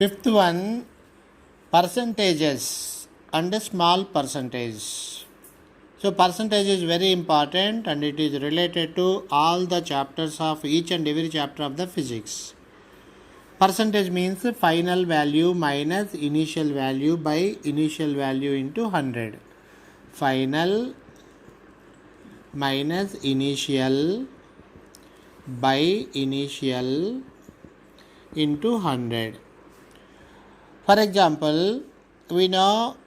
Fifth one, percentages and small percentage. So percentage is very important and it is related to all the chapters of each and every chapter of the physics. Percentage means final value minus initial value by initial value into 100. Final minus initial by initial into 100. For example, we know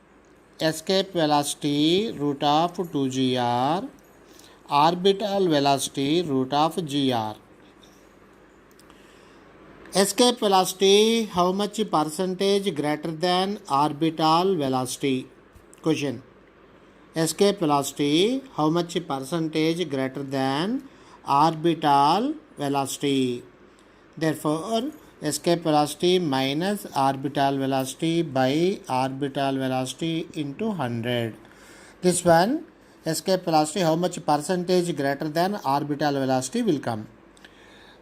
escape velocity root of 2gr, orbital velocity root of gr. Escape velocity, how much percentage greater than orbital velocity? Question. Escape velocity, how much percentage greater than orbital velocity? Therefore, escape velocity minus orbital velocity by orbital velocity into 100. This one, escape velocity, how much percentage greater than orbital velocity will come.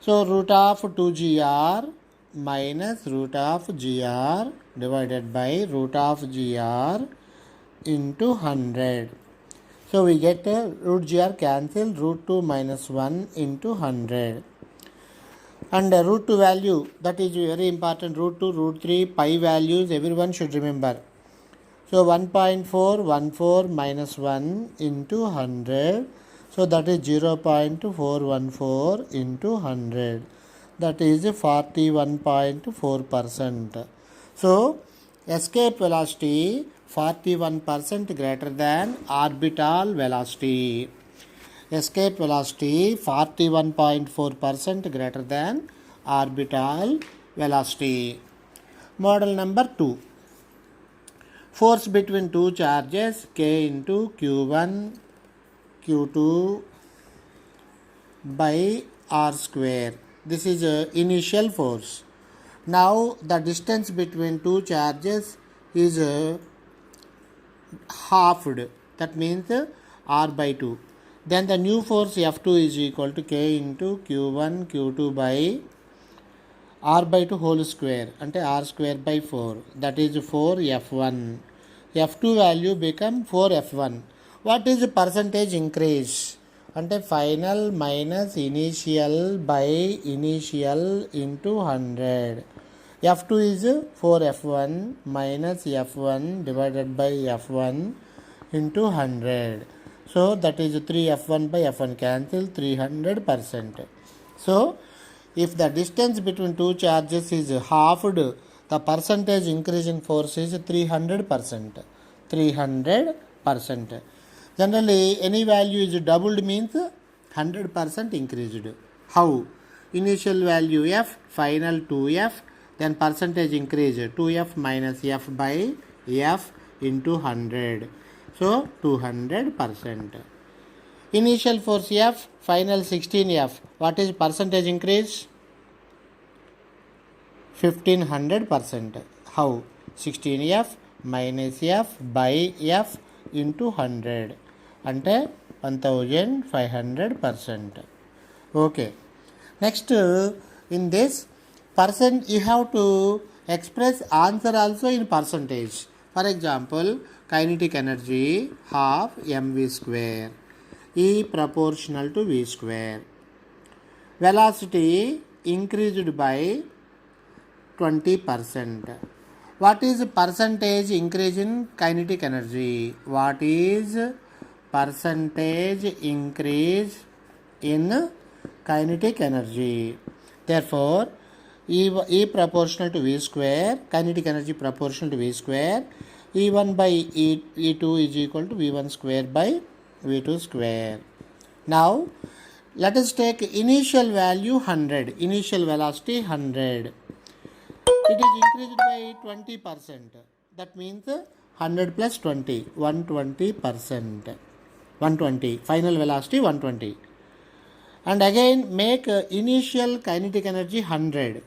So root of 2gr minus root of gr divided by root of gr into 100. So we get root gr cancel, root 2 minus 1 into 100. And root 2 value, that is very important, root 2, root 3, pi values everyone should remember. So 1.414 minus 1 into 100. So that is 0.414 into 100. That is 41.4%. So escape velocity 41% greater than orbital velocity. Escape velocity 41.4% greater than orbital velocity. Model number 2. Force between two charges K into Q1 Q2 by R square. This is initial force. Now the distance between two charges is halved. That means R by 2. Then the new force F2 is equal to K into Q1 Q2 by R by 2 whole square. Ante R square by 4. That is 4F1. F2 value become 4F1. What is the percentage increase? Ante final minus initial by initial into 100. F2 is 4F1 minus F1 divided by F1 into 100. So that is 3F1 by F1 cancel 300%. So if the distance between two charges is halved, the percentage increase in force is 300%. 300%. Generally, any value is doubled means 100% increased. How? Initial value F, final 2F, then percentage increase 2F minus F by F into 100. So 200%. Initial force F, final 16F. What is percentage increase? 1500%. How? 16F minus F by F into 100. Ante 1500%. Okay. Next, in this percent, you have to express answer also in percentage. For example, kinetic energy half mv square, E proportional to v square. Velocity increased by 20%. What is percentage increase in kinetic energy? What is percentage increase in kinetic energy? Therefore, E proportional to v square, kinetic energy proportional to v square, E1 by E2 is equal to V1 square by V2 square. Now, let us take initial value 100, initial velocity 100. It is increased by 20%. That means 100 plus 20, 120%. 120, final velocity 120. And again make initial kinetic energy 100.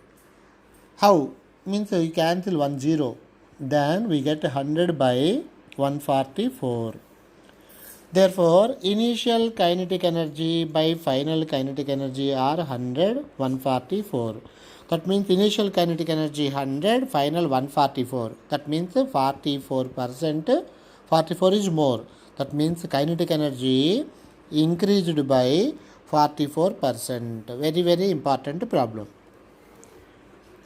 How? Means we cancel 1 0. Then we get 100 by 144. Therefore, initial kinetic energy by final kinetic energy are 100, 144. That means initial kinetic energy 100, final 144. That means 44%. 44 is more. That means kinetic energy increased by 44%. Very, very important problem.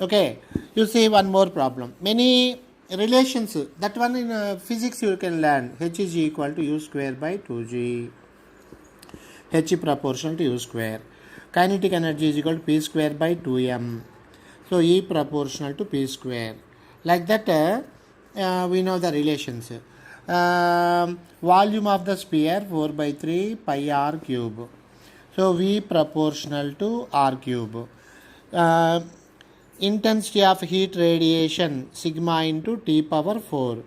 Okay, you see one more problem. Many relations, that one in physics you can learn. H is equal to u square by 2g. H proportional to u square. Kinetic energy is equal to p square by 2m. So E proportional to p square. Like that, we know the relations. Volume of the sphere 4 by 3 pi r cube. So V proportional to r cube. Intensity of heat radiation sigma into T power 4.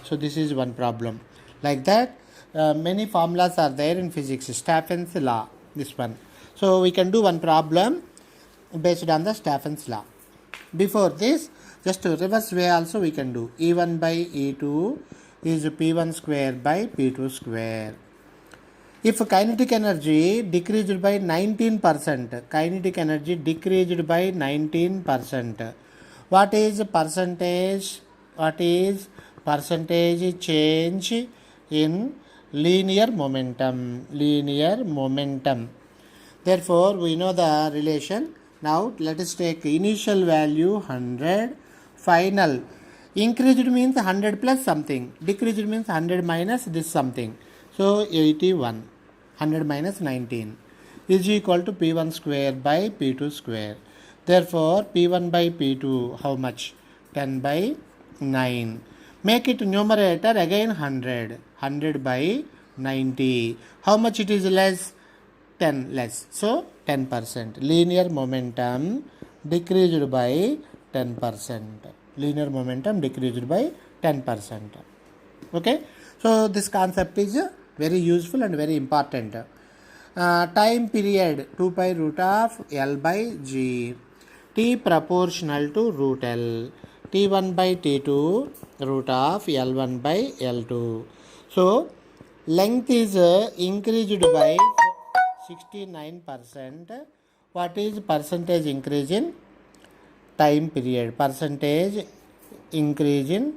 So this is one problem. Like that, many formulas are there in physics. Stephen's law, this one. So we can do one problem based on the Stephen's law. Before this, just reverse way also we can do. E1 by E2 is P1 square by P2 square. If kinetic energy decreased by 19%, kinetic energy decreased by 19%, what is percentage? What is percentage change in linear momentum? Linear momentum. Therefore, we know the relation. Now, let us take initial value 100, final. Increased means 100 plus something. Decreased means 100 minus this something. So, 81. 100 minus 19 is equal to P1 square by P2 square. Therefore, P1 by P2, how much? 10 by 9. Make it numerator again 100. 100 by 90. How much it is less? 10 less. So, 10%. Linear momentum decreased by 10%. Linear momentum decreased by 10%. Okay. So, this concept is very useful and very important. Time period 2 pi root of L by G. T proportional to root L. T1 by T2 root of L1 by L2. So, length is increased by 69%. What is percentage increase in time period? Percentage increase in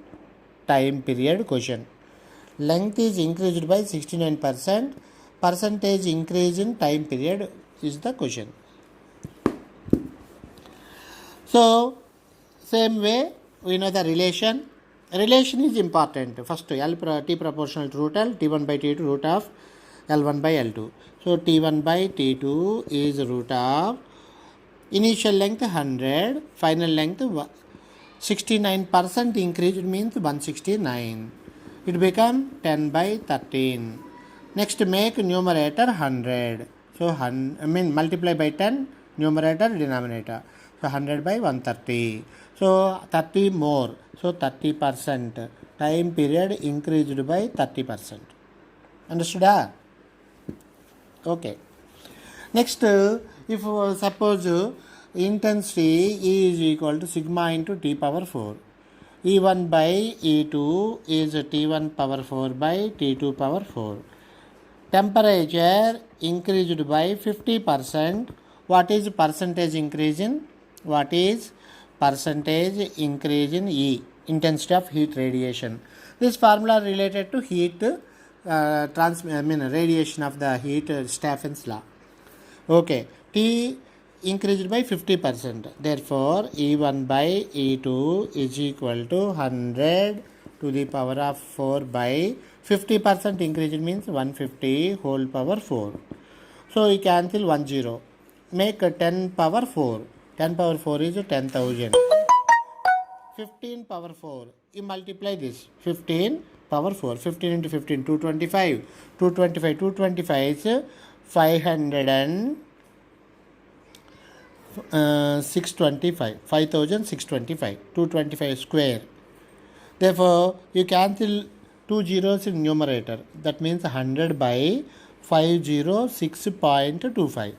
time period question. Length is increased by 69%. Percentage increase in time period is the question. So, same way we know the relation. Relation is important. First, T proportional to root L, T1 by T2 root of L1 by L2. So, T1 by T2 is root of initial length 100, final length 69% increased means 169. It become 10 by 13. Next, make numerator 100. So, multiply by 10, numerator, denominator. So, 100 by 130. So, 30 more. So, 30%. Time period increased by 30%. Understood? Okay. Next, if suppose intensity E is equal to sigma into T power 4. E1 by E2 is T1 power 4 by T2 power 4. Temperature increased by 50%. What is percentage increase in? What is percentage increase in E? Intensity of heat radiation. This formula related to heat radiation of the heat, Stephen's law. Okay. T increased by 50%. Therefore, E1 by E2 is equal to 100 to the power of 4 by 50% increase means 150 whole power 4. So, you cancel 1 0. Make 10 power 4. 10 power 4 is 10,000. 15 power 4. You multiply this. 15 power 4. 15 into 15, 225. 225 is 500 and 625. 5,625. 225 square. Therefore, you cancel 2 zeros in numerator. That means 100 by 506.25.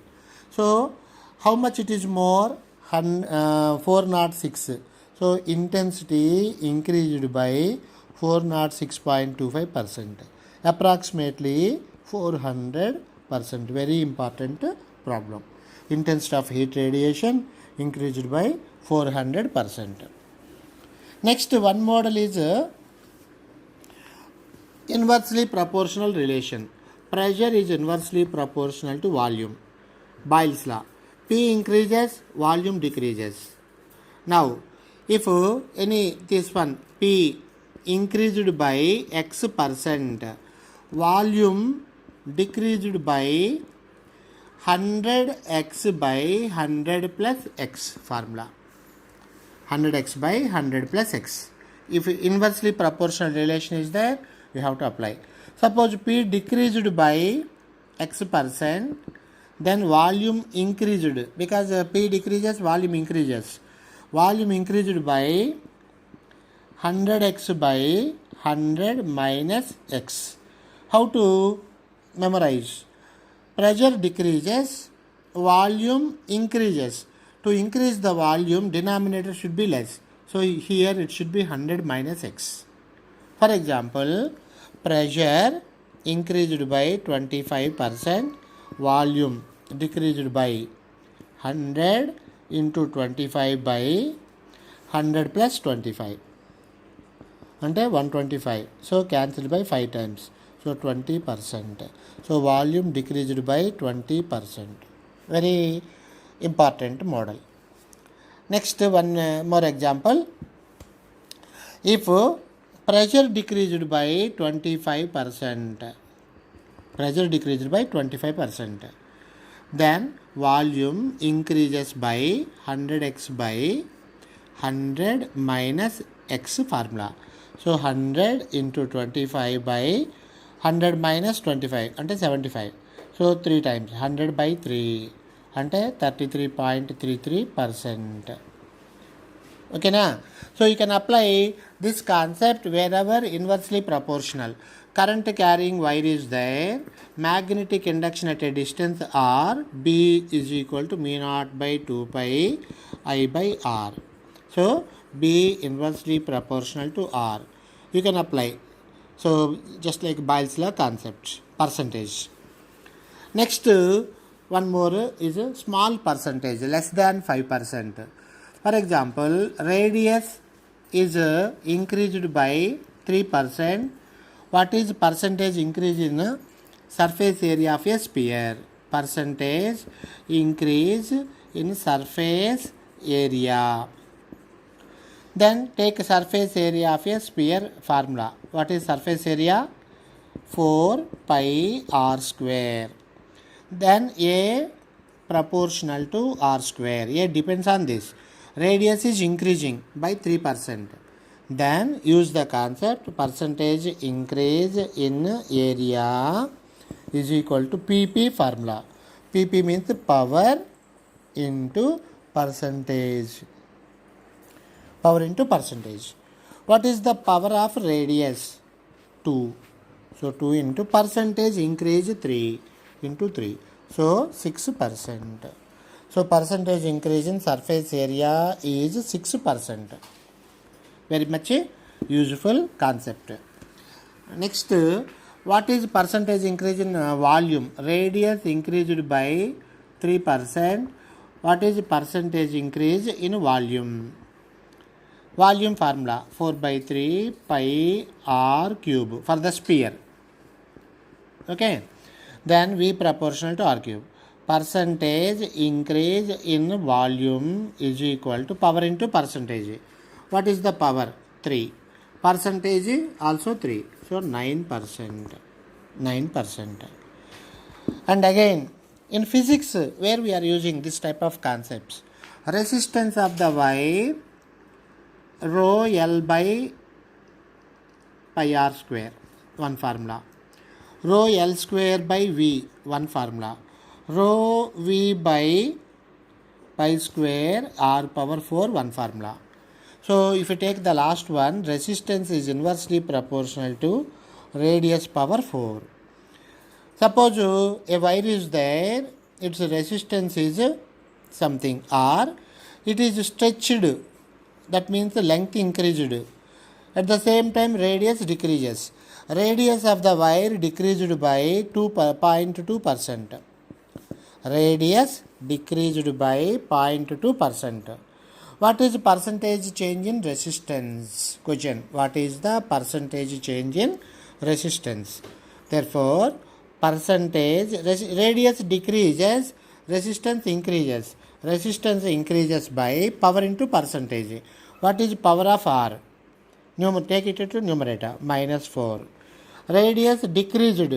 So, how much it is more? 406. So, intensity increased by 406.25%. Approximately 400%. Very important problem. Intensity of heat radiation increased by 400%. Next, one model is inversely proportional relation. Pressure is inversely proportional to volume. Boyle's law. P increases, volume decreases. Now, if this one P increased by X percent, volume decreased by 100x by 100 plus x formula. 100x by 100 plus x. If inversely proportional relation is there, we have to apply. Suppose P decreased by x percent, then volume increased, because P decreases, volume increases. Volume increased by 100x by 100 minus x. How to memorize? Pressure decreases, volume increases. To increase the volume, denominator should be less. So here it should be 100 minus x. For example, pressure increased by 25%, volume decreased by 100 into 25 by 100 plus 25. అంటే 125. So cancelled by 5 times. So 20%. So volume decreased by 20%. Very important model. Next, one more example. If pressure decreased by 25%, pressure decreased by 25%, then volume increases by 100x by 100 minus x formula. So 100 into 25 by 100 minus 25 అంటే 75. So 3 times 100 by 3 అంటే 33.33%. ఓకేనా? So you can apply this concept wear ever inversely proportional. Current carrying wire is there. Magnetic induction at a distance r, B is equal to mu naught by 2 pi I by r. So B inversely proportional to R. You can apply. So just like Boyle's law concept, percentage. Next, one more is a small percentage, less than 5%. For example, radius is increased by 3%. What is percentage increase in surface area of a sphere? Percentage increase in surface area. Then take surface area of a sphere formula. What is surface area? 4 pi r square. Then A proportional to r square. A depends on this. Radius is increasing by 3%. Then use the concept percentage increase in area is equal to PP formula. PP means power into percentage. Power into percentage. What is the power of radius? 2. So 2 into percentage increase 3 into 3. So 6%. So percentage increase in surface area is 6%. Very much useful concept. Next, what is percentage increase in volume? Radius increased by 3%. What is percentage increase in volume? Volume formula 4 by 3 pi r cube for the sphere. Okay. Then V proportional to r cube. Percentage increase in volume is equal to power into percentage. What is the power? 3. Percentage also 3. So 9%. 9%. And again, in physics, where we are using this type of concepts, resistance of the wire, rho L by pi r square, one formula. Rho L square by V, one formula. Rho V by pi square r power 4, one formula. So if you take the last one, resistance is inversely proportional to radius power 4. Suppose a wire is there, its resistance is something r, it is stretched, that means the length increased. At the same time radius decreases. Radius of the wire decreased by 2.2%. radius decreased by 0.2%. What is percentage change in resistance? Question. What is the percentage change in resistance? Therefore, radius decreases, resistance increases. Resistance increases by power into percentage. What is power of R? Take it to numerator, minus 4. Radius decreased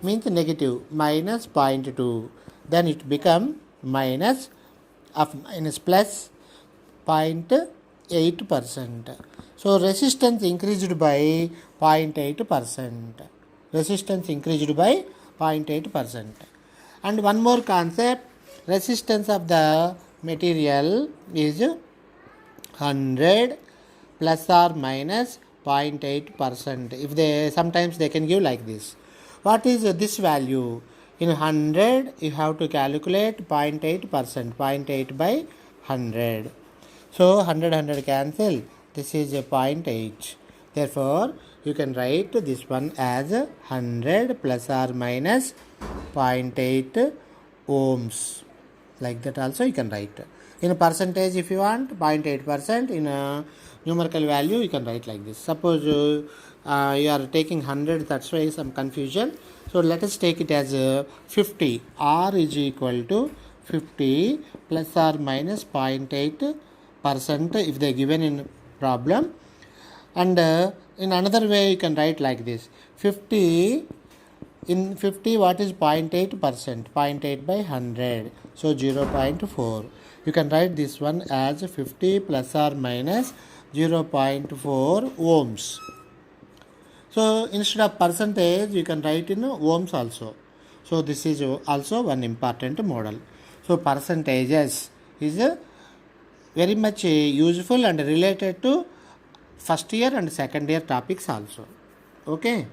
means negative, minus 0.2. Then it become minus plus 0.8%. So resistance increased by 0.8%. Resistance increased by 0.8%. And one more concept, resistance of the material is 100 plus or minus 0.8%. If they sometimes they can give like this. What is this value? In 100 you have to calculate 0.8%, 0.8 by 100. So 100 cancel. This is a 0.8. Therefore, you can write this one as 100 plus or minus 0.8 ohms. Like that also you can write. In a percentage if you want 0.8%, in a numerical value you can write like this. Suppose you are taking 100, that's why some confusion. So let us take it as 50. R is equal to 50 plus or minus 0.8% if they given in problem. And in another way you can write like this. 50 in 50, what is 0.8%? 0.8 by 100. So 0.4. You can write this one as 50 plus or minus 0.4 ohms. So instead of percentage, you can write in ohms also. So this is also one important model. So percentages is very much useful and related to first year and second year topics also. Okay.